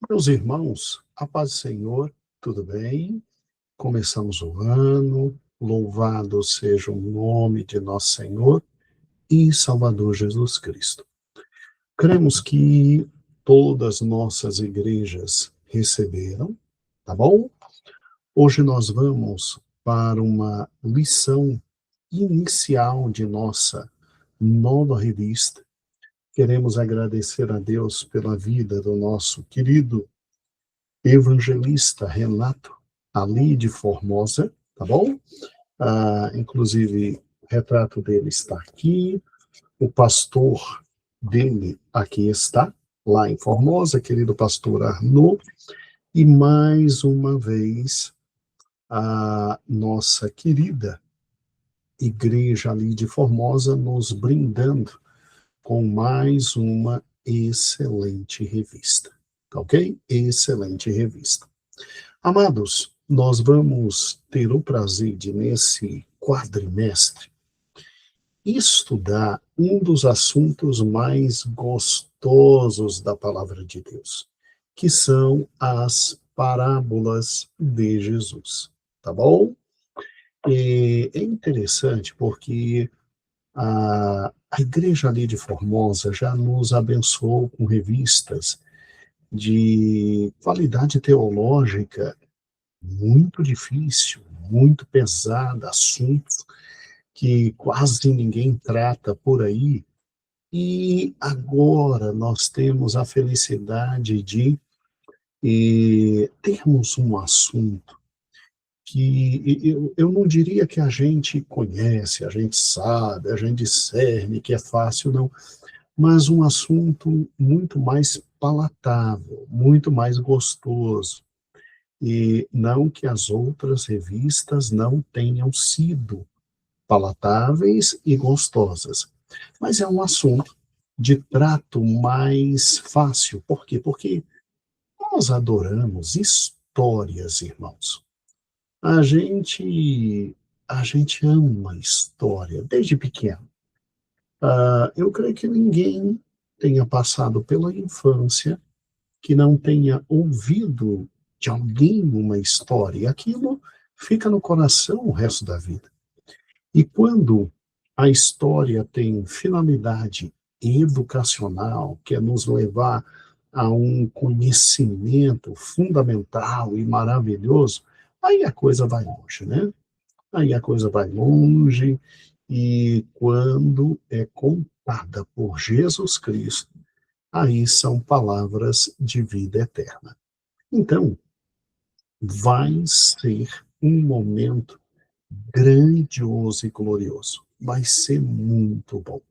Meus irmãos, a paz do Senhor, tudo bem? Começamos o ano, louvado seja o nome de nosso Senhor e Salvador Jesus Cristo. Cremos que todas nossas igrejas receberam, tá bom? Hoje nós vamos para uma lição inicial de nossa nova revista. Queremos agradecer a Deus pela vida do nosso querido evangelista Renato, ali de Formosa, tá bom? Inclusive, o retrato dele está aqui, o pastor dele aqui está, lá em Formosa, querido pastor Arnaud, e mais uma vez, a nossa querida igreja ali de Formosa nos brindando com mais uma excelente revista, tá ok? Excelente revista. Amados, nós vamos ter o prazer de, nesse quadrimestre, estudar um dos assuntos mais gostosos da palavra de Deus, que são as parábolas de Jesus, tá bom? E é interessante porque a igreja ali de Formosa já nos abençoou com revistas de qualidade teológica muito difícil, muito pesada, assuntos que quase ninguém trata por aí. E agora nós temos a felicidade de termos um assunto que eu não diria que a gente conhece, a gente sabe, a gente discerne que é fácil, não, mas um assunto muito mais palatável, muito mais gostoso. E não que as outras revistas não tenham sido palatáveis e gostosas, mas é um assunto de trato mais fácil. Por quê? Porque nós adoramos histórias, irmãos. A gente, a gente ama história desde pequeno. Eu creio que ninguém tenha passado pela infância que não tenha ouvido de alguém uma história, e aquilo fica no coração o resto da vida. E quando a história tem finalidade educacional, que é nos levar a um conhecimento fundamental e maravilhoso, aí a coisa vai longe, né? Aí a coisa vai longe, e quando é contada por Jesus Cristo, aí são palavras de vida eterna. Então, vai ser um momento grandioso e glorioso. Vai ser muito bom.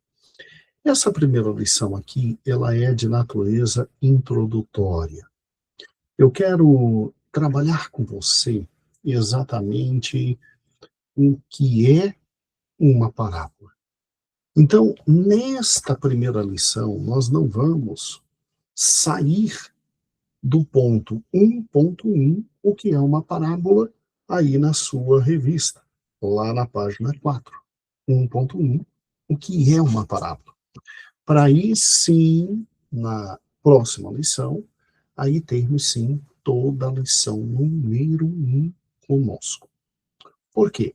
Essa primeira lição aqui, ela é de natureza introdutória. Eu quero trabalhar com você exatamente o que é uma parábola. Então, nesta primeira lição, nós não vamos sair do ponto 1.1, o que é uma parábola, aí na sua revista, lá na página 4. 1.1, o que é uma parábola. Para aí sim, na próxima lição, aí termos sim toda a lição número 1 conosco. Por quê?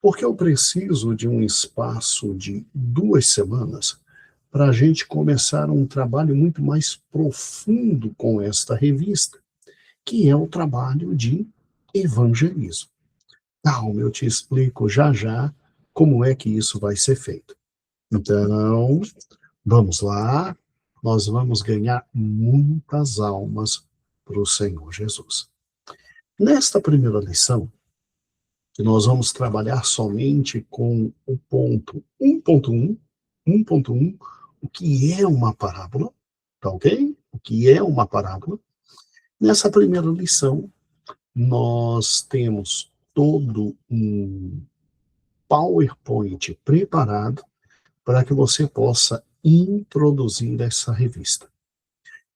Porque eu preciso de um espaço de 2 semanas para a gente começar um trabalho muito mais profundo com esta revista, que é o trabalho de evangelismo. Calma, eu te explico já já como é que isso vai ser feito. Então, vamos lá, nós vamos ganhar muitas almas para o Senhor Jesus. Nesta primeira lição, nós vamos trabalhar somente com o ponto 1.1, 1.1, o que é uma parábola, tá ok? O que é uma parábola. Nessa primeira lição, nós temos todo um PowerPoint preparado para que você possa introduzir essa revista.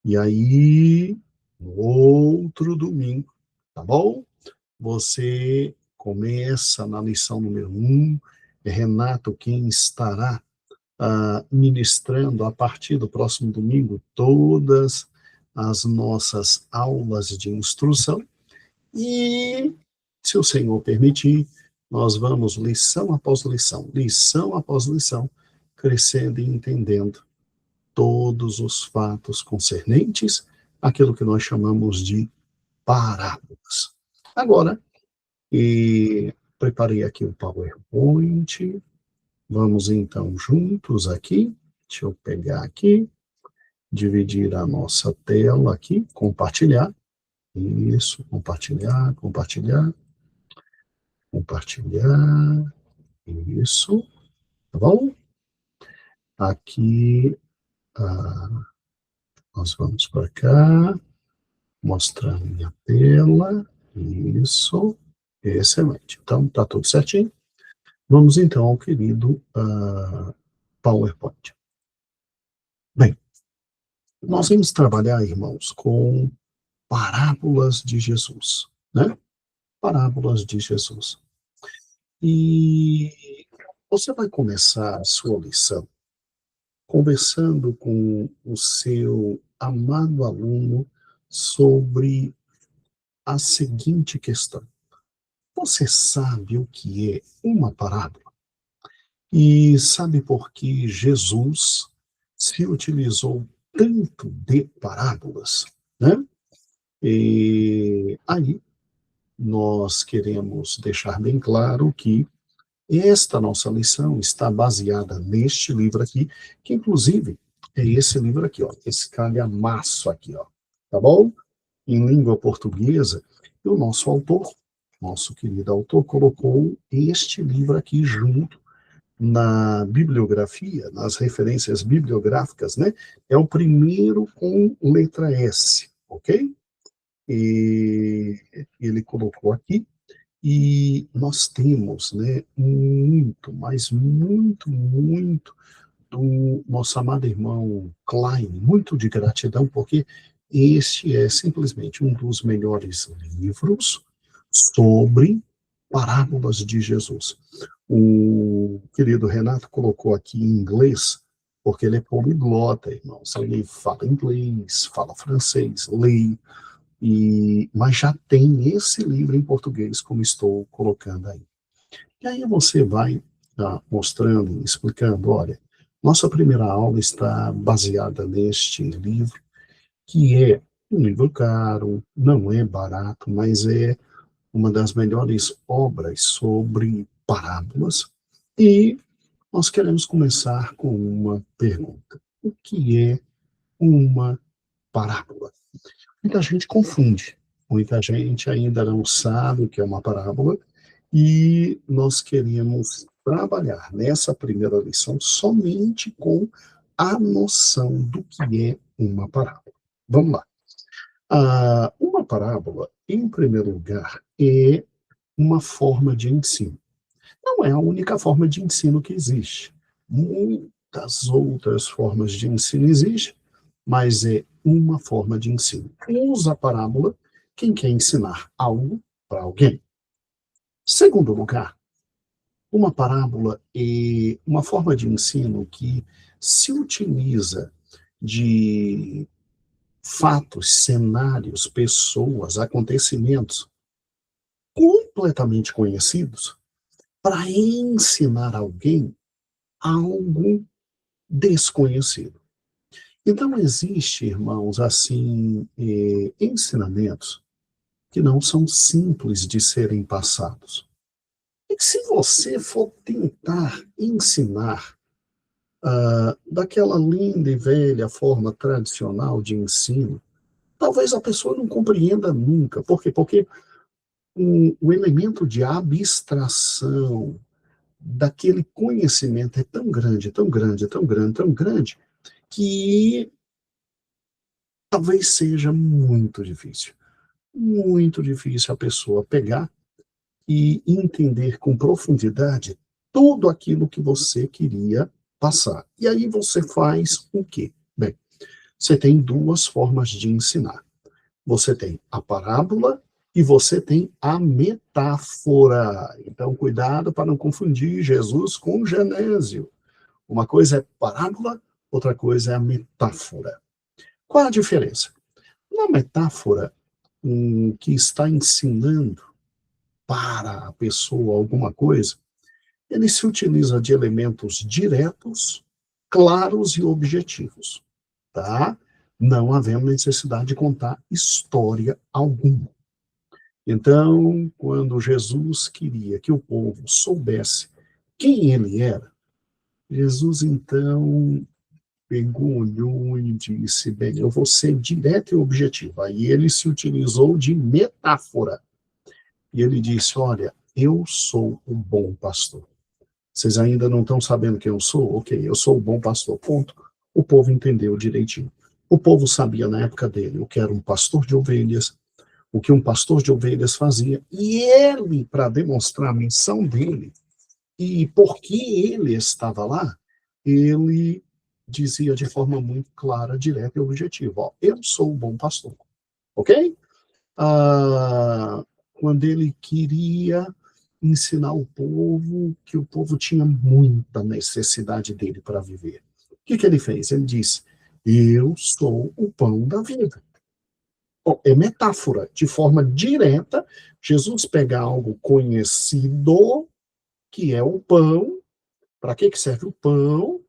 E aí, no outro domingo, tá bom? Você começa na lição número 1, é Renato quem estará ministrando a partir do próximo domingo todas as nossas aulas de instrução e, se o Senhor permitir, nós vamos lição após lição, crescendo e entendendo todos os fatos concernentes àquilo que nós chamamos de parábolas. Agora, preparei aqui o PowerPoint. Vamos então juntos aqui. Deixa eu pegar aqui, dividir a nossa tela aqui, compartilhar. Isso, compartilhar, compartilhar, compartilhar. Isso, tá bom? Aqui, nós vamos para cá, mostrar minha tela. Isso, excelente. Então, tá tudo certinho. Vamos então ao querido PowerPoint. Bem, nós vamos trabalhar, irmãos, com parábolas de Jesus, né? Parábolas de Jesus. E você vai começar a sua lição conversando com o seu amado aluno sobre a seguinte questão: você sabe o que é uma parábola? E sabe por que Jesus se utilizou tanto de parábolas, né? E aí nós queremos deixar bem claro que esta nossa lição está baseada neste livro aqui, que inclusive é esse livro aqui, ó, esse calhamaço aqui, ó, tá bom? Em língua portuguesa, e o nosso autor, nosso querido autor, colocou este livro aqui junto na bibliografia, nas referências bibliográficas, né? É o primeiro com letra S, ok? E ele colocou aqui, e nós temos, né, muito, mas muito, muito do nosso amado irmão Klein, muito de gratidão, porque este é simplesmente um dos melhores livros sobre parábolas de Jesus. O querido Renato colocou aqui em inglês, porque ele é poliglota, irmãos. Ele fala inglês, fala francês, lê, mas já tem esse livro em português, como estou colocando aí. E aí você vai mostrando, explicando, olha, nossa primeira aula está baseada neste livro, que é um livro caro, não é barato, mas é uma das melhores obras sobre parábolas. E nós queremos começar com uma pergunta: o que é uma parábola? Muita gente confunde, muita gente ainda não sabe o que é uma parábola, e nós queremos trabalhar nessa primeira lição somente com a noção do que é uma parábola. Vamos lá. Uma parábola, em primeiro lugar, é uma forma de ensino. Não é a única forma de ensino que existe. Muitas outras formas de ensino existem, mas é uma forma de ensino. Usa a parábola quem quer ensinar algo para alguém. Segundo lugar, uma parábola é uma forma de ensino que se utiliza de fatos, cenários, pessoas, acontecimentos completamente conhecidos para ensinar alguém algo desconhecido. Então, existe, irmãos, assim, ensinamentos que não são simples de serem passados. E que se você for tentar ensinar daquela linda e velha forma tradicional de ensino, talvez a pessoa não compreenda nunca. Por quê? Porque o elemento de abstração daquele conhecimento é tão grande, tão grande, tão grande, tão grande, que talvez seja muito difícil a pessoa pegar e entender com profundidade tudo aquilo que você queria passar. E aí você faz o quê? Bem, você tem duas formas de ensinar. Você tem a parábola e você tem a metáfora. Então, cuidado para não confundir Jesus com Genésio. Uma coisa é parábola, outra coisa é a metáfora. Qual a diferença? Na metáfora, que está ensinando para a pessoa alguma coisa, ele se utiliza de elementos diretos, claros e objetivos, tá? Não havendo necessidade de contar história alguma. Então, quando Jesus queria que o povo soubesse quem ele era, Jesus então pegou, olhou e disse: bem, eu vou ser direto e objetivo. Aí ele se utilizou de metáfora. E ele disse: olha, eu sou o bom pastor. Vocês ainda não estão sabendo quem eu sou? Ok, eu sou o bom pastor. Ponto. O povo entendeu direitinho. O povo sabia na época dele o que era um pastor de ovelhas, o que um pastor de ovelhas fazia. E ele, para demonstrar a missão dele e por que ele estava lá, ele dizia de forma muito clara, direta e objetiva: ó, eu sou o bom pastor. Ok? Quando ele queria ensinar o povo que o povo tinha muita necessidade dele para viver. O que, que ele fez? Ele disse: eu sou o pão da vida. Bom, é metáfora, de forma direta, Jesus pega algo conhecido, que é o pão, para que serve o pão,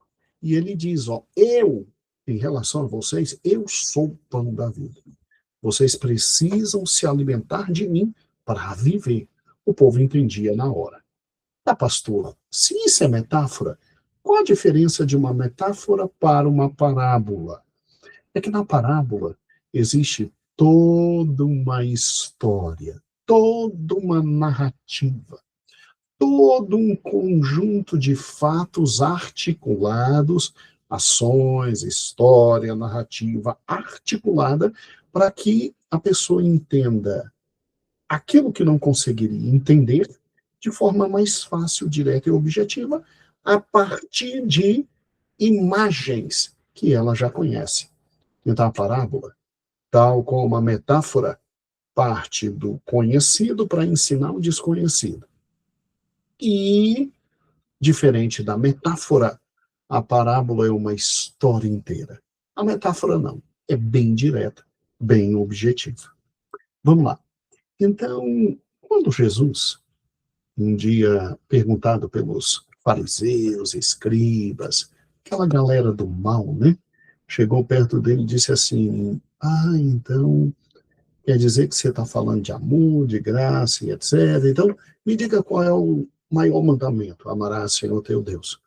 e ele diz: ó, eu, em relação a vocês, eu sou o pão da vida. Vocês precisam se alimentar de mim para viver. O povo entendia na hora. Tá, pastor, se isso é metáfora, qual a diferença de uma metáfora para uma parábola? É que na parábola existe toda uma história, toda uma narrativa, todo um conjunto de fatos articulados, ações, história, narrativa articulada, para que a pessoa entenda aquilo que não conseguiria entender de forma mais fácil, direta e objetiva, a partir de imagens que ela já conhece. Então, a parábola, tal como a metáfora, parte do conhecido para ensinar o desconhecido. E, diferente da metáfora, a parábola é uma história inteira. A metáfora não, é bem direta, bem objetiva. Vamos lá. Então, quando Jesus, um dia perguntado pelos fariseus, escribas, aquela galera do mal, né? Chegou perto dele e disse assim: então quer dizer que você está falando de amor, de graça e etc. Então, me diga qual é o maior mandamento: amarás o Senhor teu Deus.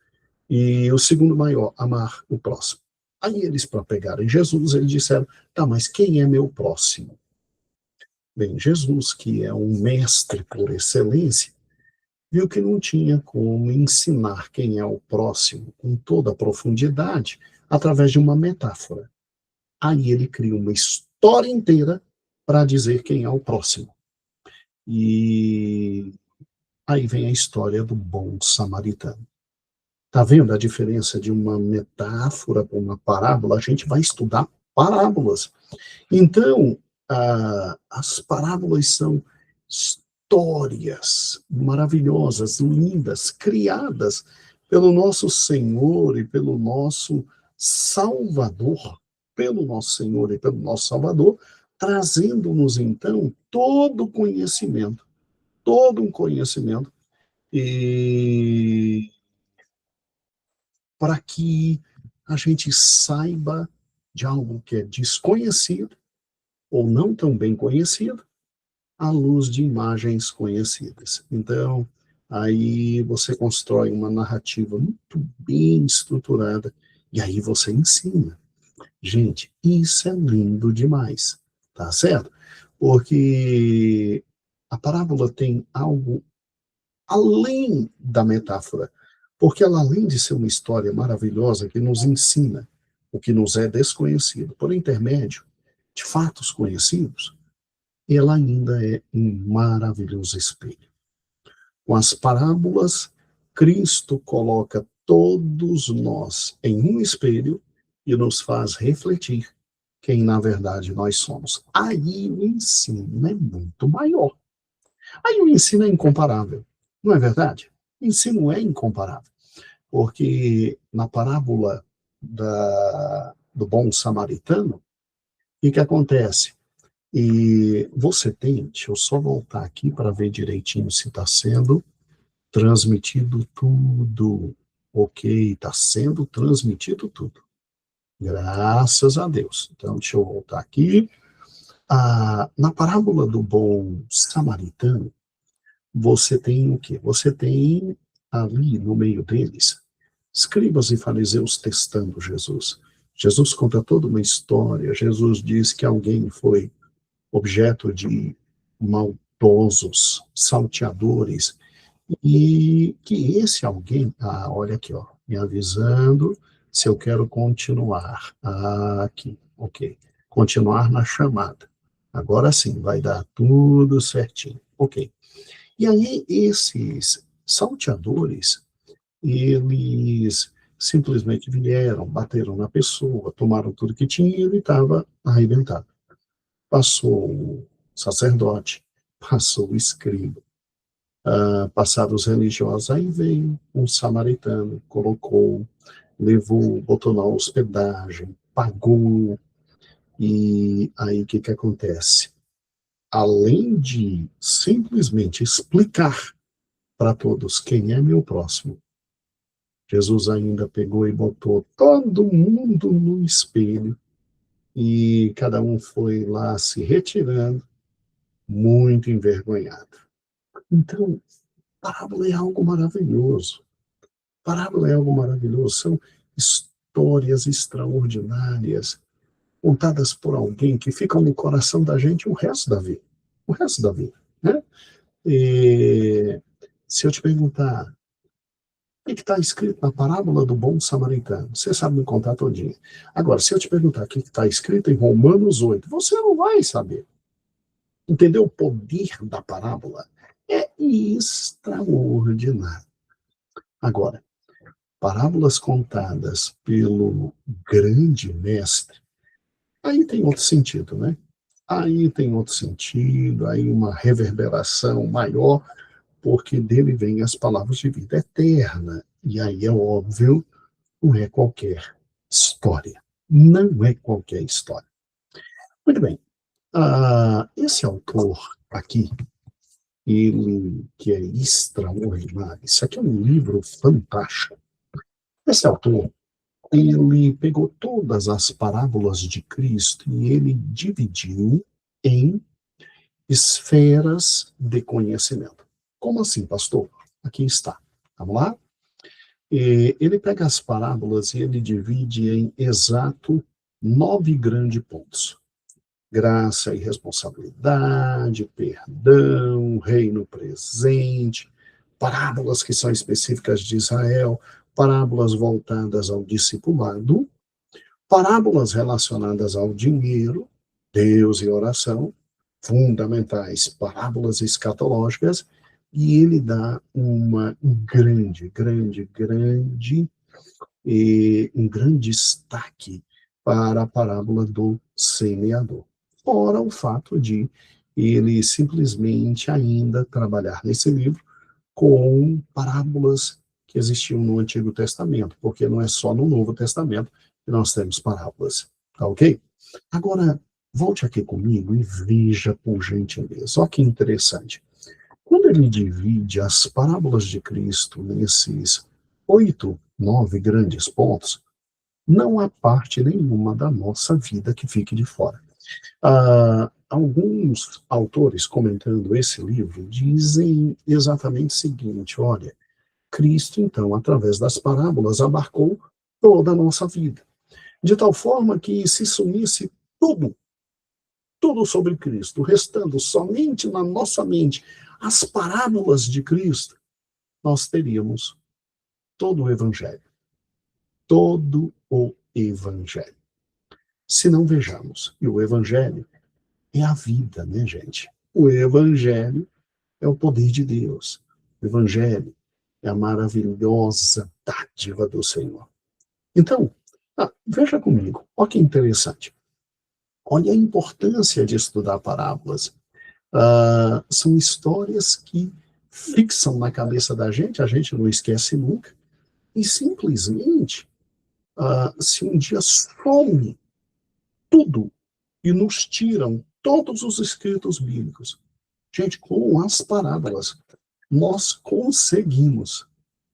E o segundo maior, amar o próximo. Aí eles, para pegarem Jesus, eles disseram: tá, mas quem é meu próximo? Bem, Jesus, que é um mestre por excelência, viu que não tinha como ensinar quem é o próximo com toda a profundidade através de uma metáfora. Aí ele cria uma história inteira para dizer quem é o próximo. E aí vem a história do bom samaritano. Tá vendo a diferença de uma metáfora para uma parábola? A gente vai estudar parábolas. Então, as parábolas são histórias maravilhosas, lindas, criadas pelo nosso Senhor e pelo nosso Salvador, pelo nosso Senhor e pelo nosso Salvador, trazendo-nos então todo um conhecimento, e para que a gente saiba de algo que é desconhecido ou não tão bem conhecido, à luz de imagens conhecidas. Então, aí você constrói uma narrativa muito bem estruturada e aí você ensina. Gente, isso é lindo demais, tá certo? Porque a parábola tem algo além da metáfora, porque ela, além de ser uma história maravilhosa que nos ensina o que nos é desconhecido por intermédio de fatos conhecidos, ela ainda é um maravilhoso espelho. Com as parábolas, Cristo coloca todos nós em um espelho e nos faz refletir quem na verdade nós somos. Aí o ensino é muito maior. Aí o ensino é incomparável, não é verdade? O ensino é incomparável, porque na parábola do bom samaritano, E o que acontece? E você tem, deixa eu só voltar aqui para ver direitinho se está sendo transmitido tudo. Ok, está sendo transmitido tudo. Graças a Deus. Então, deixa eu voltar aqui. Na parábola do bom samaritano, você tem o quê? Você tem ali no meio deles escribas e fariseus testando Jesus. Jesus conta toda uma história. Jesus diz que alguém foi objeto de maldosos, salteadores, e que esse alguém, olha aqui, ó, me avisando se eu quero continuar. Aqui, ok. Continuar na chamada. Agora sim, vai dar tudo certinho. Ok. E aí, esses salteadores, eles simplesmente vieram, bateram na pessoa, tomaram tudo que tinha e ele estava arrebentado. Passou o sacerdote, passou o escriba, passados religiosos, aí veio um samaritano, colocou, levou, botou na hospedagem, pagou, e aí o que que acontece? Além de simplesmente explicar para todos quem é meu próximo, Jesus ainda pegou e botou todo mundo no espelho, e cada um foi lá se retirando, muito envergonhado. Então, parábola é algo maravilhoso. Parábola é algo maravilhoso. São histórias extraordinárias, contadas por alguém que ficam no coração da gente o resto da vida. O resto da vida, né? E, se eu te perguntar, o que está escrito na parábola do bom samaritano? Você sabe me contar todinho. Agora, se eu te perguntar o que está escrito em Romanos 8, você não vai saber. Entendeu o poder da parábola? É extraordinário. Agora, parábolas contadas pelo grande mestre, aí tem outro sentido, né? Aí tem outro sentido, aí uma reverberação maior, porque dele vêm as palavras de vida eterna. E aí é óbvio, não é qualquer história. Não é qualquer história. Muito bem. Esse autor aqui, ele que é extraordinário, isso aqui é um livro fantástico. Esse autor, ele pegou todas as parábolas de Cristo e ele dividiu em esferas de conhecimento. Como assim, pastor? Aqui está. Vamos lá? Ele pega as parábolas e ele divide em exato 9 grandes pontos: graça e responsabilidade, perdão, reino presente, parábolas que são específicas de Israel, parábolas voltadas ao discipulado, parábolas relacionadas ao dinheiro, Deus e oração, fundamentais, parábolas escatológicas, e ele dá um grande destaque para a parábola do semeador. Fora o fato de ele simplesmente ainda trabalhar nesse livro com parábolas que existiam no Antigo Testamento, porque não é só no Novo Testamento que nós temos parábolas, tá ok? Agora, volte aqui comigo e veja por gentileza. Olha que interessante. Quando ele divide as parábolas de Cristo nesses 8, 9 grandes pontos, não há parte nenhuma da nossa vida que fique de fora. Alguns autores, comentando esse livro, dizem exatamente o seguinte: olha, Cristo, então, através das parábolas, abarcou toda a nossa vida, de tal forma que se sumisse tudo, tudo sobre Cristo, restando somente na nossa mente as parábolas de Cristo, nós teríamos todo o Evangelho. Todo o Evangelho. Se não vejamos, e o Evangelho é a vida, né, gente? O Evangelho é o poder de Deus. O Evangelho é a maravilhosa dádiva do Senhor. Então, veja comigo, olha que interessante. Olha a importância de estudar parábolas. São histórias que fixam na cabeça da gente, a gente não esquece nunca, e simplesmente, se um dia some tudo, e nos tiram todos os escritos bíblicos. Gente, com as parábolas, nós conseguimos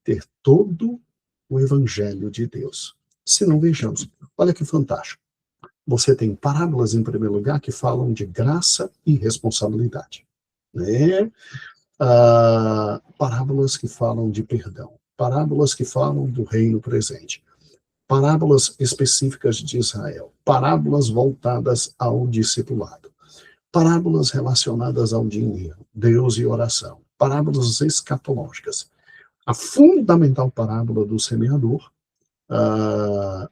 ter todo o Evangelho de Deus. Se não, vejamos, olha que fantástico. Você tem parábolas, em primeiro lugar, que falam de graça e responsabilidade. Né? Parábolas que falam de perdão. Parábolas que falam do reino presente. Parábolas específicas de Israel. Parábolas voltadas ao discipulado. Parábolas relacionadas ao dinheiro, Deus e oração. Parábolas escatológicas. A fundamental parábola do semeador.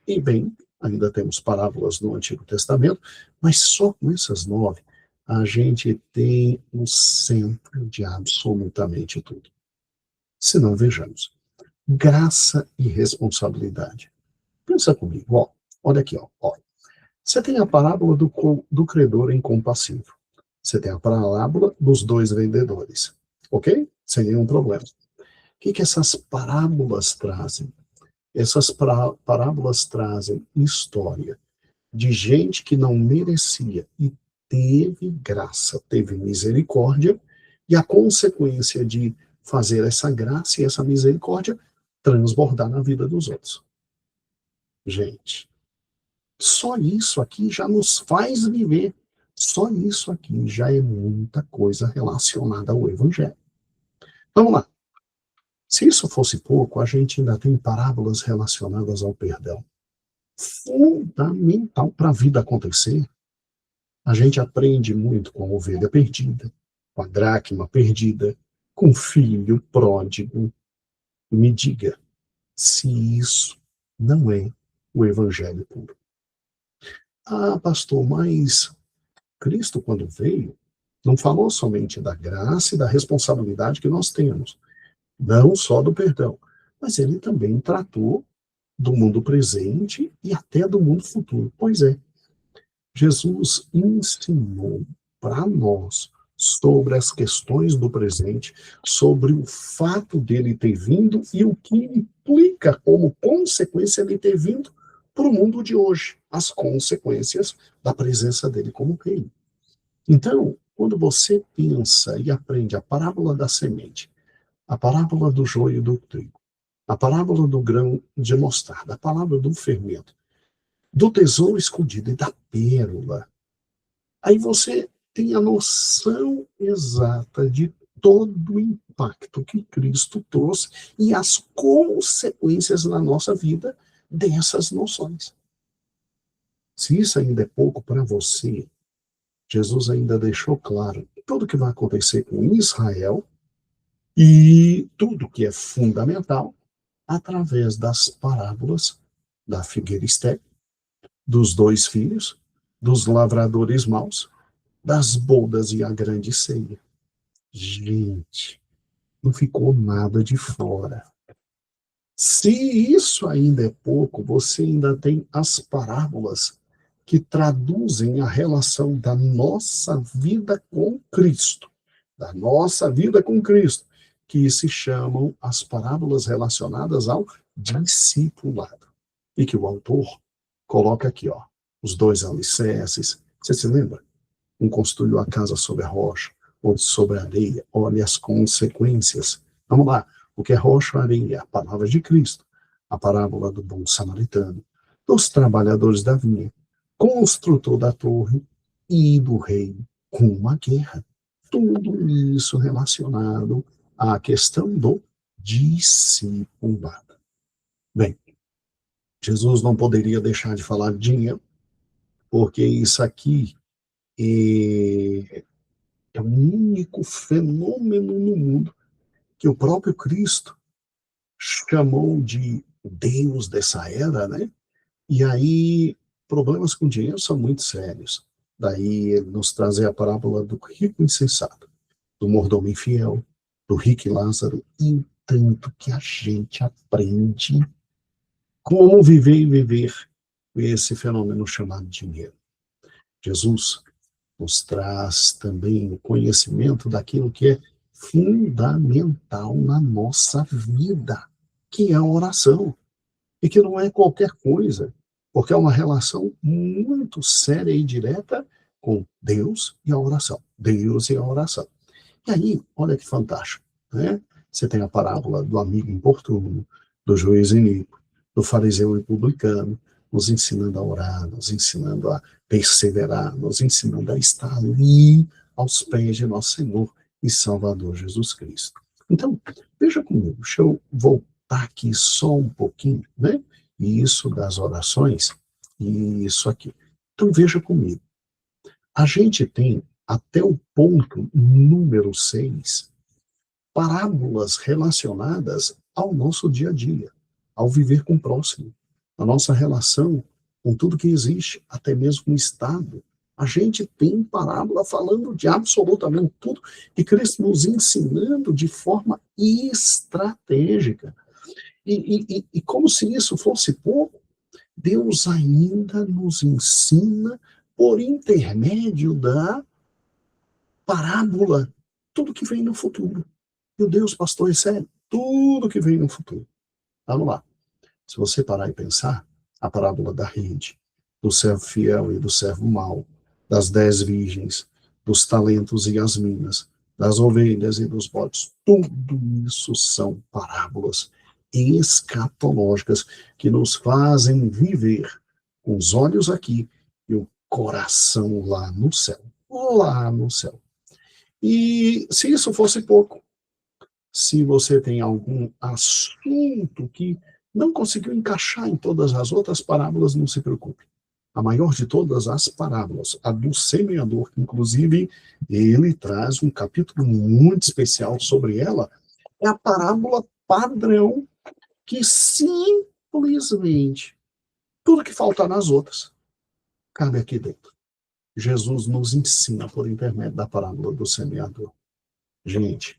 E bem, ainda temos parábolas no Antigo Testamento, mas só com essas 9 a gente tem o centro de absolutamente tudo. Se não, vejamos. Graça e responsabilidade. Pensa comigo, ó. Olha aqui, ó. Você tem a parábola do credor incompassivo. Você tem a parábola dos 2 vendedores. Ok? Sem nenhum problema. O que essas parábolas trazem? Essas parábolas trazem história de gente que não merecia e teve graça, teve misericórdia, e a consequência de fazer essa graça e essa misericórdia transbordar na vida dos outros. Gente, só isso aqui já nos faz viver. Só isso aqui já é muita coisa relacionada ao Evangelho. Vamos lá. Se isso fosse pouco, a gente ainda tem parábolas relacionadas ao perdão. Fundamental para a vida acontecer. A gente aprende muito com a ovelha perdida, com a dracma perdida, com o filho pródigo. Me diga se isso não é o Evangelho puro. Pastor, mas Cristo, quando veio, não falou somente da graça e da responsabilidade que nós temos, não só do perdão, mas ele também tratou do mundo presente e até do mundo futuro. Pois é, Jesus ensinou para nós sobre as questões do presente, sobre o fato dele ter vindo e o que implica como consequência ele ter vindo para o mundo de hoje, as consequências da presença dele como rei. Então, quando você pensa e aprende a parábola da semente, a parábola do joio e do trigo, a parábola do grão de mostarda, a parábola do fermento, do tesouro escondido e da pérola, aí você tem a noção exata de todo o impacto que Cristo trouxe e as consequências na nossa vida dessas noções. Se isso ainda é pouco para você, Jesus ainda deixou claro tudo o que vai acontecer com Israel e tudo que é fundamental através das parábolas da figueira estéril, dos 2 filhos, dos lavradores maus, das bodas e a grande ceia. Gente, não ficou nada de fora. Se isso ainda é pouco, você ainda tem as parábolas que traduzem a relação da nossa vida com Cristo, da nossa vida com Cristo, que se chamam as parábolas relacionadas ao discipulado. E que o autor coloca aqui, ó, os 2 alicerces. Você se lembra? Um construiu a casa sobre a rocha, outro sobre a areia. Olha as consequências. Vamos lá. O que é rocha, areia? A palavra de Cristo. A parábola do bom samaritano, dos trabalhadores da vinha, construtor da torre e do rei com uma guerra. Tudo isso relacionado à questão do discipulado. Bem, Jesus não poderia deixar de falar de dinheiro, porque isso aqui é o único fenômeno no mundo que o próprio Cristo chamou de Deus dessa era, né? E aí, problemas com dinheiro são muito sérios. Daí ele nos traz a parábola do rico insensato, do mordomo infiel, do rico e Lázaro, e tanto que a gente aprende como viver e viver esse fenômeno chamado dinheiro. Jesus nos traz também o conhecimento daquilo que é fundamental na nossa vida, que é a oração, e que não é qualquer coisa. porque é uma relação muito séria e direta com Deus e a oração. Deus e a oração. E aí, olha que fantástico, né? Você tem a parábola do amigo importuno, do juiz iníquo, do fariseu e publicano, nos ensinando a orar, nos ensinando a perseverar, nos ensinando a estar ali aos pés de nosso Senhor e Salvador Jesus Cristo. Então, veja comigo, deixa eu voltar aqui só um pouquinho, né? E isso das orações, e isso aqui. Então, veja comigo. A gente tem, até o ponto número 6, parábolas relacionadas ao nosso dia a dia, ao viver com o próximo, a nossa relação com tudo que existe, até mesmo com o Estado. A gente tem parábola falando de absolutamente tudo, e Cristo nos ensinando de forma estratégica. E como se isso fosse pouco, Deus ainda nos ensina por intermédio da parábola tudo que vem no futuro. Meu Deus, pastor, é sério? Tudo que vem no futuro. Vamos lá. Se você parar e pensar, a parábola da rede, do servo fiel e do servo mau, das 10 virgens, dos talentos e as minas, das ovelhas e dos bodes, tudo isso são parábolas escatológicas que nos fazem viver com os olhos aqui e o coração lá no céu. Lá no céu. E se isso fosse pouco, se você tem algum assunto que não conseguiu encaixar em todas as outras parábolas, não se preocupe. A maior de todas as parábolas, a do semeador, que inclusive ele traz um capítulo muito especial sobre ela, é a parábola padrão que simplesmente tudo que falta nas outras cabe aqui dentro. Jesus nos ensina por intermédio da parábola do semeador. Gente,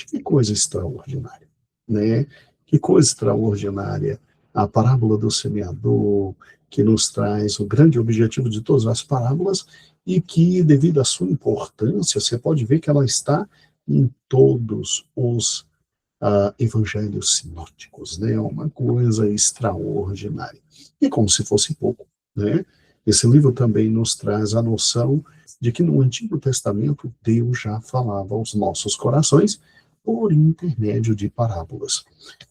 que coisa extraordinária, né? Que coisa extraordinária. A parábola do semeador, que nos traz o grande objetivo de todas as parábolas e que, devido à sua importância, você pode ver que ela está em todos os evangelhos sinóticos, né? Uma coisa extraordinária. E como se fosse pouco, né? Esse livro também nos traz a noção de que no Antigo Testamento Deus já falava aos nossos corações por intermédio de parábolas.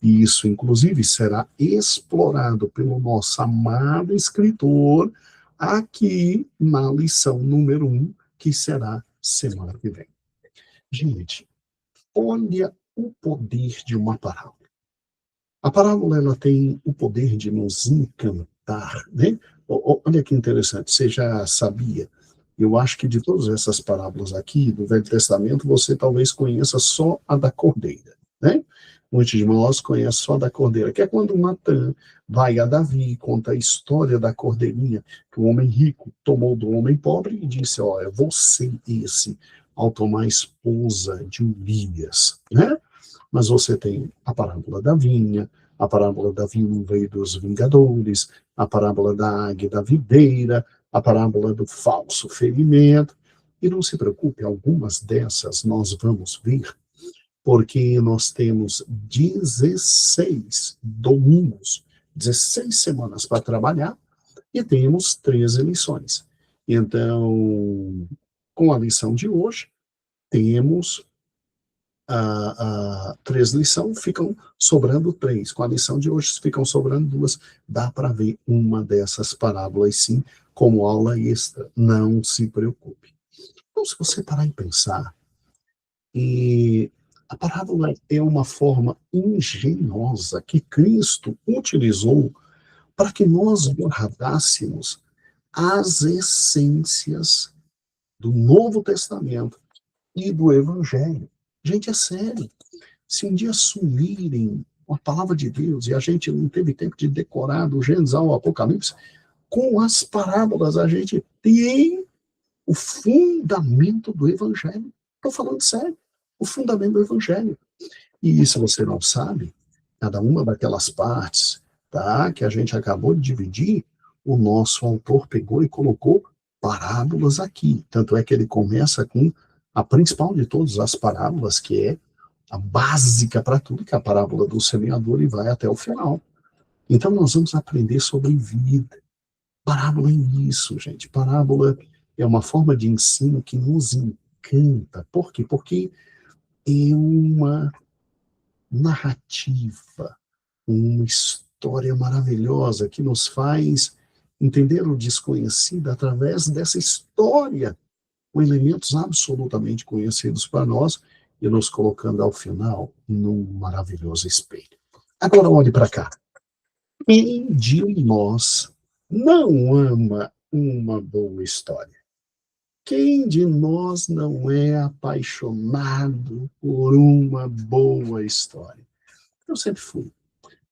E isso, inclusive, será explorado pelo nosso amado escritor aqui na lição número 1, que será semana que vem. Gente, olha o poder de uma parábola. A parábola ela tem o poder de nos encantar, né? Olha que interessante, você já sabia? Eu acho que de todas essas parábolas aqui do Velho Testamento, você talvez conheça só a da cordeira, né? Muitos de nós conhecem só a da cordeira, que é quando Natã vai a Davi e conta a história da cordeirinha, que o homem rico tomou do homem pobre e disse, olha, você esse, ao tomar esposa de Urias, né? Mas você tem a parábola da vinha, a parábola da viúva e dos vingadores, a parábola da águia e da videira, a parábola do falso ferimento. E não se preocupe, algumas dessas nós vamos ver, porque nós temos 16 domingos, 16 semanas para trabalhar e temos 13 lições. Então, com a lição de hoje, temos 3 lições, ficam sobrando 3. Com a lição de hoje, ficam sobrando 2. Dá para ver uma dessas parábolas, sim, como aula extra. Não se preocupe. Então, se você parar e pensar, e a parábola é uma forma engenhosa que Cristo utilizou para que nós guardássemos as essências do Novo Testamento e do Evangelho. Gente, é sério. Se um dia sumirem a palavra de Deus e a gente não teve tempo de decorar do Gênesis ao Apocalipse, com as parábolas a gente tem o fundamento do Evangelho. Estou falando sério. O fundamento do Evangelho. E se você não sabe, cada uma daquelas partes, tá, que a gente acabou de dividir, o nosso autor pegou e colocou parábolas aqui. Tanto é que ele começa com a principal de todas as parábolas, que é a básica para tudo, que é a parábola do semeador, e vai até o final. Então, nós vamos aprender sobre vida. Parábola é isso, gente. Parábola é uma forma de ensino que nos encanta. Por quê? Porque é uma narrativa, uma história maravilhosa que nos faz entender o desconhecido através dessa história, com elementos absolutamente conhecidos para nós e nos colocando ao final num maravilhoso espelho. Agora olhe para cá. Quem de nós não ama uma boa história? Quem de nós não é apaixonado por uma boa história? Eu sempre fui.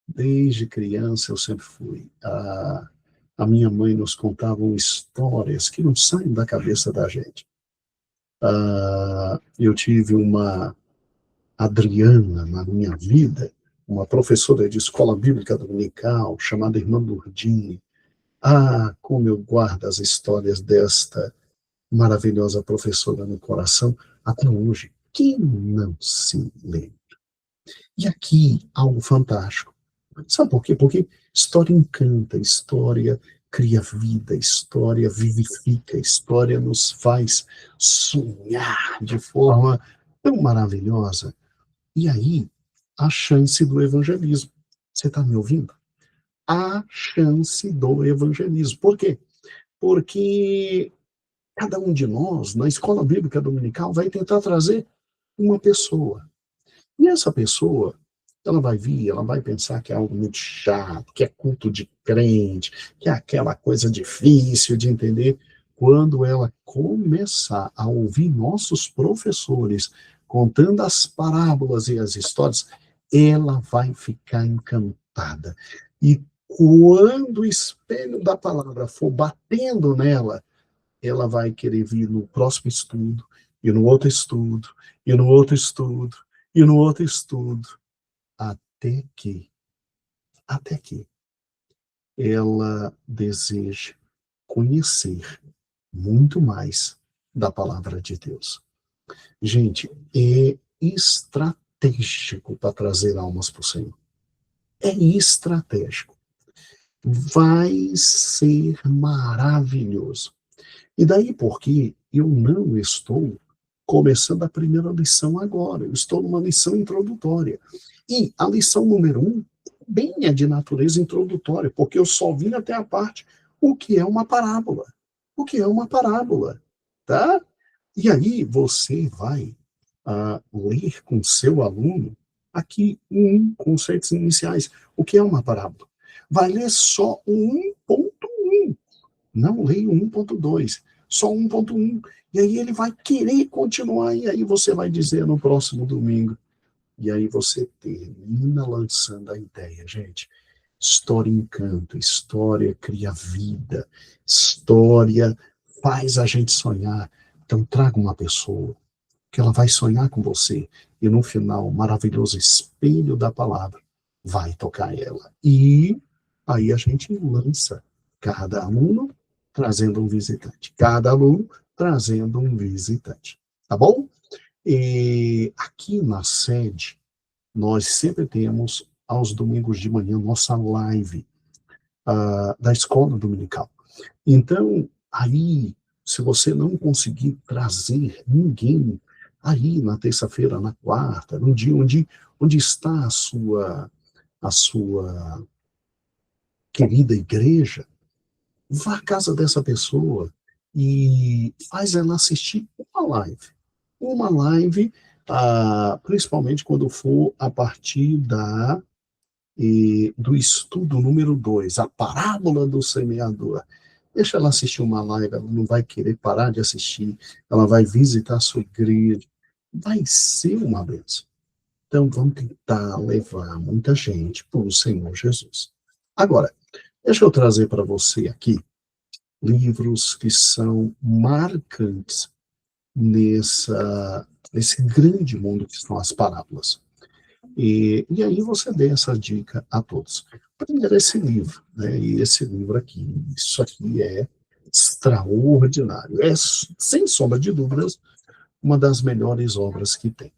Desde criança eu sempre fui. A minha mãe nos contava histórias que não saem da cabeça da gente. Eu tive uma Adriana na minha vida, uma professora de escola bíblica dominical, chamada Irmã Lourdine. Como eu guardo as histórias desta maravilhosa professora no coração, até hoje. Quem não se lembra? E aqui, algo fantástico. Sabe por quê? Porque história encanta, história cria vida, história vivifica, história nos faz sonhar de forma tão maravilhosa. E aí, a chance do evangelismo. Você está me ouvindo? A chance do evangelismo. Por quê? Porque cada um de nós, na escola bíblica dominical, vai tentar trazer uma pessoa. E essa pessoa, ela vai vir, ela vai pensar que é algo muito chato, que é culto de crente, que é aquela coisa difícil de entender. Quando ela começar a ouvir nossos professores contando as parábolas e as histórias, ela vai ficar encantada. E quando o espelho da palavra for batendo nela, ela vai querer vir no próximo estudo, e no outro estudo, e no outro estudo, e no outro estudo, até que, até que ela deseje conhecer muito mais da palavra de Deus. Gente, é estratégico para trazer almas para o Senhor. É estratégico. Vai ser maravilhoso. E daí porque eu não estou começando a primeira lição agora, eu estou numa lição introdutória. E a lição número 1 bem é de natureza introdutória, porque eu só vim até a parte o que é uma parábola. O que é uma parábola, tá? E aí você vai ler com seu aluno aqui conceitos iniciais. O que é uma parábola? Vai ler só o 1.1, não leia o 1.2, só 1.1. E aí ele vai querer continuar, e aí você vai dizer no próximo domingo. E aí você termina lançando a ideia, gente. História encanta, história cria vida, história faz a gente sonhar. Então traga uma pessoa que ela vai sonhar com você, e no final, o maravilhoso espelho da palavra vai tocar ela. E aí a gente lança cada aluno trazendo um visitante, cada aluno trazendo um visitante, tá bom? E aqui na sede, nós sempre temos, aos domingos de manhã, nossa live da escola dominical. Então, aí, se você não conseguir trazer ninguém aí na terça-feira, na quarta, no dia onde está a sua querida igreja, vá à casa dessa pessoa e faz ela assistir uma live. Uma live, principalmente quando for a partir do estudo número 2, a parábola do semeador. Deixa ela assistir uma live, ela não vai querer parar de assistir, ela vai visitar a sua igreja, vai ser uma bênção. Então, vamos tentar levar muita gente para o Senhor Jesus. Agora, deixa eu trazer para você aqui livros que são marcantes nesse grande mundo que são as parábolas. E aí você dê essa dica a todos. Primeiro, esse livro, né? E esse livro aqui, isso aqui é extraordinário. É, sem sombra de dúvidas, uma das melhores obras que tem.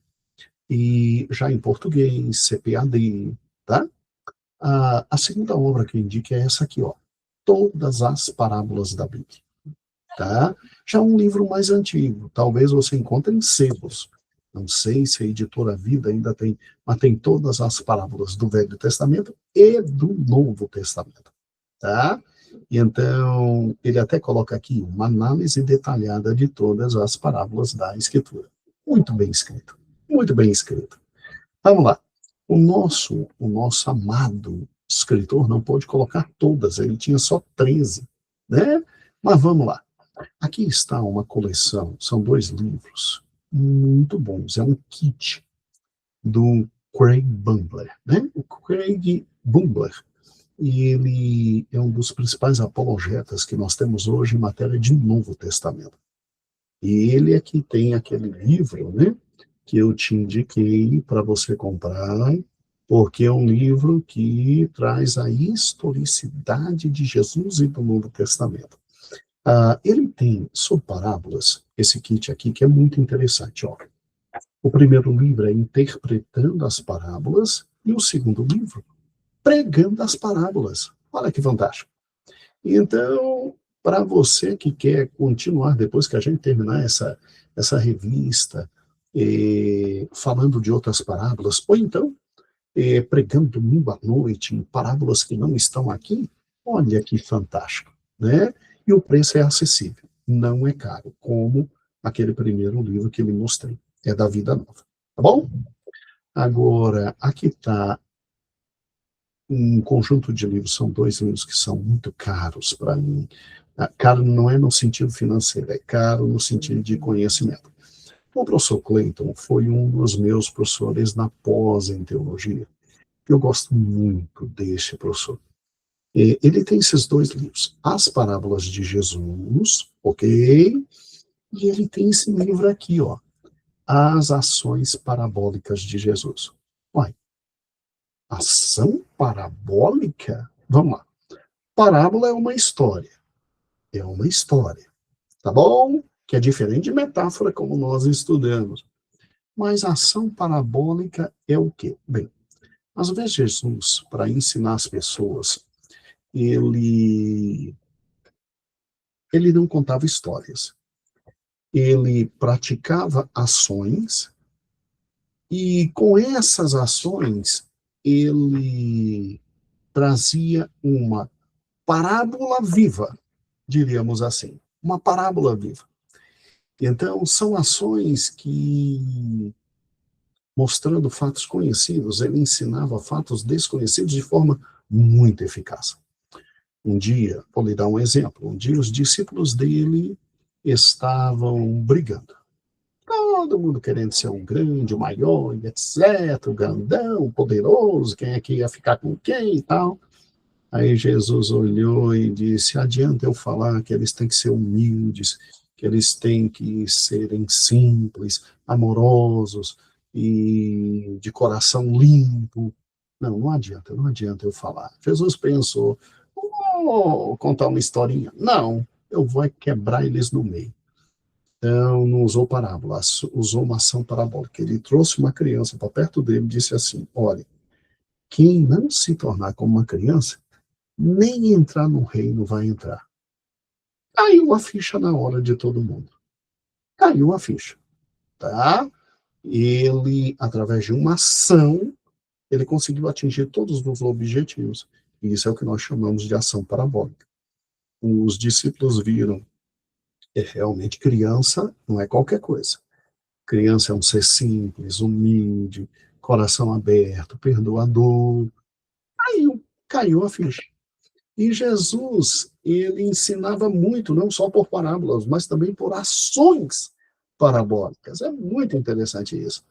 E já em português, CPAD, tá? A segunda obra que eu indico é essa aqui, ó, Todas as Parábolas da Bíblia, tá? Já um livro mais antigo, talvez você encontre em sebos. Não sei se a editora Vida ainda tem, mas tem todas as parábolas do Velho Testamento e do Novo Testamento, tá? E então, ele até coloca aqui uma análise detalhada de todas as parábolas da Escritura. Muito bem escrito, muito bem escrito. Vamos lá. O nosso amado escritor não pôde colocar todas, ele tinha só 13, né? Mas vamos lá. Aqui está uma coleção, são 2 livros muito bons. É um kit do Craig Bumbler, né? O Craig Bumbler, ele é um dos principais apologetas que nós temos hoje em matéria de Novo Testamento. E ele é que tem aquele livro, né, que eu te indiquei para você comprar, porque é um livro que traz a historicidade de Jesus e do Novo Testamento. Ele tem sobre parábolas, esse kit aqui, que é muito interessante. Ó. O primeiro livro é Interpretando as Parábolas, e o segundo livro, Pregando as Parábolas. Olha que fantástico. Então, para você que quer continuar, depois que a gente terminar essa revista, falando de outras parábolas, ou então pregando domingo à noite em parábolas que não estão aqui, olha que fantástico, né? E o preço é acessível, não é caro, como aquele primeiro livro que eu lhe mostrei, é da Vida Nova, tá bom? Agora, aqui está um conjunto de livros, são 2 livros que são muito caros para mim. Caro não é no sentido financeiro, é caro no sentido de conhecimento. O professor Clayton foi um dos meus professores na pós em teologia. Eu gosto muito desse professor. Ele tem esses 2 livros, As Parábolas de Jesus, ok? E ele tem esse livro aqui, ó, As Ações Parabólicas de Jesus. Uai, ação parabólica? Vamos lá. Parábola é uma história, tá bom? Que é diferente de metáfora, como nós estudamos. Mas a ação parabólica é o quê? Bem, às vezes Jesus, para ensinar as pessoas, ele, ele não contava histórias. Ele praticava ações e com essas ações ele trazia uma parábola viva, diríamos assim, uma parábola viva. Então, são ações que, mostrando fatos conhecidos, ele ensinava fatos desconhecidos de forma muito eficaz. Um dia, vou lhe dar um exemplo, um dia os discípulos dele estavam brigando. Todo mundo querendo ser o grande, o maior, etc., o grandão, o poderoso, quem é que ia ficar com quem e tal. Aí Jesus olhou e disse: adianta eu falar que eles têm que ser humildes, que eles têm que serem simples, amorosos e de coração limpo. Não, não adianta eu falar. Jesus pensou: vou contar uma historinha. Não, eu vou quebrar eles no meio. Então, não usou parábola, usou uma ação parabólica. Ele trouxe uma criança para perto dele e disse assim: olha, quem não se tornar como uma criança, nem entrar no reino vai entrar. Caiu a ficha na hora de todo mundo. Caiu a ficha, tá? Ele, através de uma ação, ele conseguiu atingir todos os objetivos. E isso é o que nós chamamos de ação parabólica. Os discípulos viram, realmente criança não é qualquer coisa. Criança é um ser simples, humilde, coração aberto, perdoador. Caiu a ficha. E Jesus, ele ensinava muito, não só por parábolas, mas também por ações parabólicas. É muito interessante isso.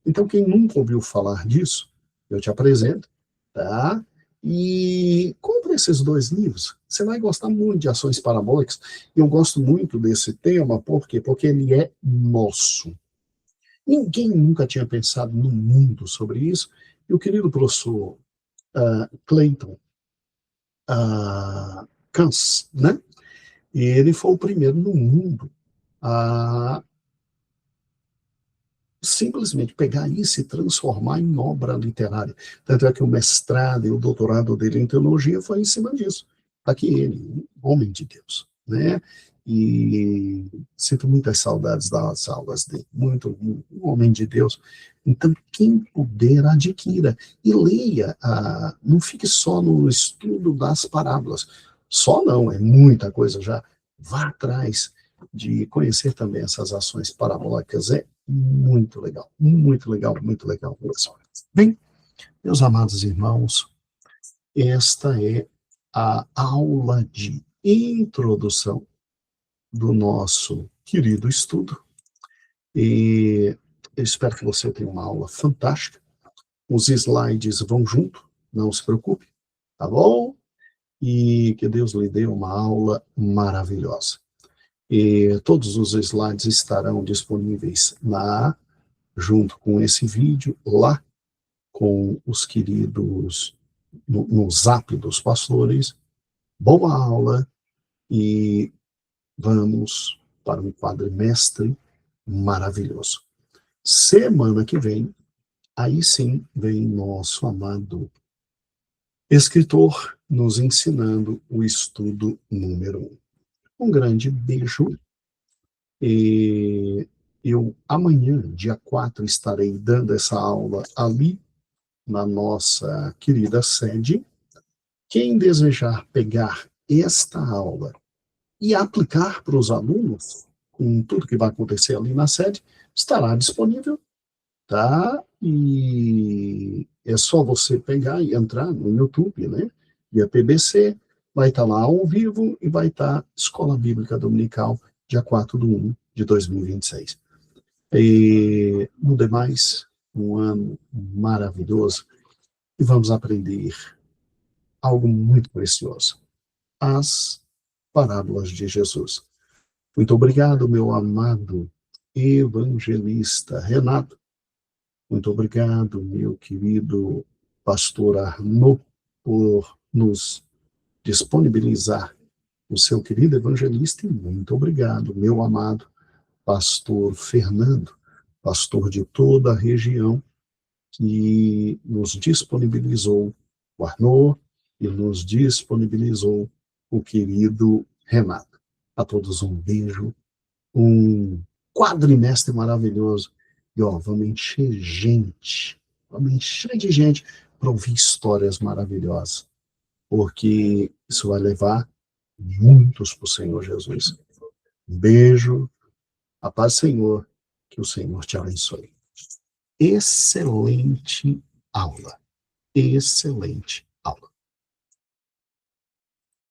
Então, quem nunca ouviu falar disso, eu te apresento, tá? E compre esses 2 livros. Você vai gostar muito de ações parabólicas. Eu gosto muito desse tema, por quê? Porque ele é nosso. Ninguém nunca tinha pensado no mundo sobre isso. E o querido professor Clayton Kans, né? Ele foi o primeiro no mundo a simplesmente pegar isso e transformar em obra literária. Tanto é que o mestrado e o doutorado dele em teologia foi em cima disso. Está aqui ele, um homem de Deus, né? E sinto muitas saudades das aulas dele, muito, um homem de Deus. Então, quem puder, adquira e leia, não fique só no estudo das parábolas. Só não, é muita coisa já. Vá atrás de conhecer também essas ações parabólicas. É muito legal, muito legal, muito legal mesmo. Bem, meus amados irmãos, esta é a aula de introdução do nosso querido estudo. E eu espero que você tenha uma aula fantástica. Os slides vão junto, não se preocupe, tá bom? E que Deus lhe dê uma aula maravilhosa. E todos os slides estarão disponíveis junto com esse vídeo, lá com os queridos, no Zap dos pastores. Boa aula e vamos para um quadrimestre maravilhoso. Semana que vem, aí sim vem nosso amado escritor nos ensinando o estudo número 1. Um grande beijo. E eu amanhã, dia 4, estarei dando essa aula ali na nossa querida sede. Quem desejar pegar esta aula e aplicar para os alunos, com tudo que vai acontecer ali na sede, estará disponível, tá? E é só você pegar e entrar no YouTube, né? E a PBC vai estar lá ao vivo e vai estar Escola Bíblica Dominical, dia 4/1 de 2026. E, no demais, um ano maravilhoso e vamos aprender algo muito precioso, as parábolas de Jesus. Muito obrigado, meu amado evangelista Renato. Muito obrigado, meu querido pastor Arnaud, por nos disponibilizar o seu querido evangelista. E muito obrigado, meu amado pastor Fernando, pastor de toda a região, que nos disponibilizou o Arnaud e nos disponibilizou o querido Renato. A todos um beijo, um quadrimestre maravilhoso. E ó, vamos encher de gente para ouvir histórias maravilhosas, porque isso vai levar muitos para o Senhor Jesus. Um beijo, a paz do Senhor, que o Senhor te abençoe. Excelente aula, excelente.